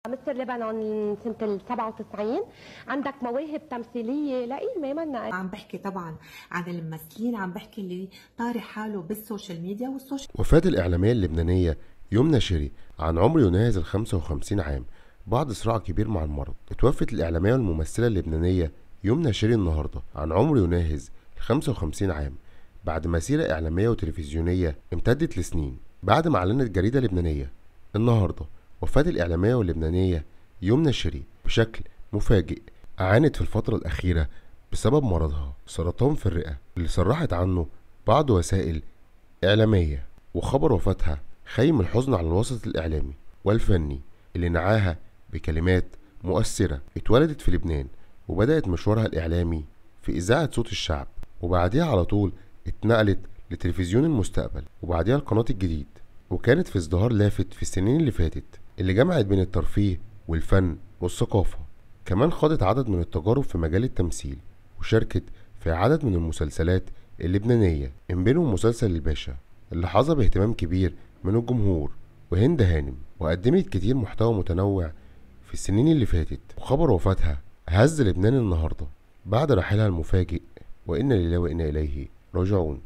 مستر لبنان سنة ال 97. عندك مواهب تمثيلية لئيمة منا. عم بحكي طبعا عن الممثلين، عم بحكي اللي طارح حاله بالسوشيال ميديا وفاة الإعلامية اللبنانية يمنى شيري عن عمر يناهز ال 55 عام بعد صراع كبير مع المرض. اتوفت الإعلامية والممثلة اللبنانية يمنى شيري النهارده عن عمر يناهز ال 55 عام بعد مسيرة إعلامية وتلفزيونية امتدت لسنين. بعد ما أعلنت جريدة لبنانية النهارده وفاة الإعلامية واللبنانية يمنى شيري بشكل مفاجئ، عانت في الفترة الأخيرة بسبب مرضها سرطان في الرئة اللي صرحت عنه بعض وسائل إعلامية، وخبر وفاتها خيم الحزن على الوسط الإعلامي والفني اللي نعاها بكلمات مؤثرة. اتولدت في لبنان وبدأت مشوارها الإعلامي في إذاعة صوت الشعب، وبعديها على طول اتنقلت لتلفزيون المستقبل وبعديها القناة الجديد، وكانت في ازدهار لافت في السنين اللي فاتت اللي جمعت بين الترفيه والفن والثقافة. كمان خاضت عدد من التجارب في مجال التمثيل وشاركت في عدد من المسلسلات اللبنانية، من بينهم مسلسل الباشا اللي حظى باهتمام كبير من الجمهور، وهند هانم، وقدمت كتير محتوى متنوع في السنين اللي فاتت. وخبر وفاتها هز لبنان النهارده بعد رحيلها المفاجئ، وإنا لله وإنا إليه راجعون.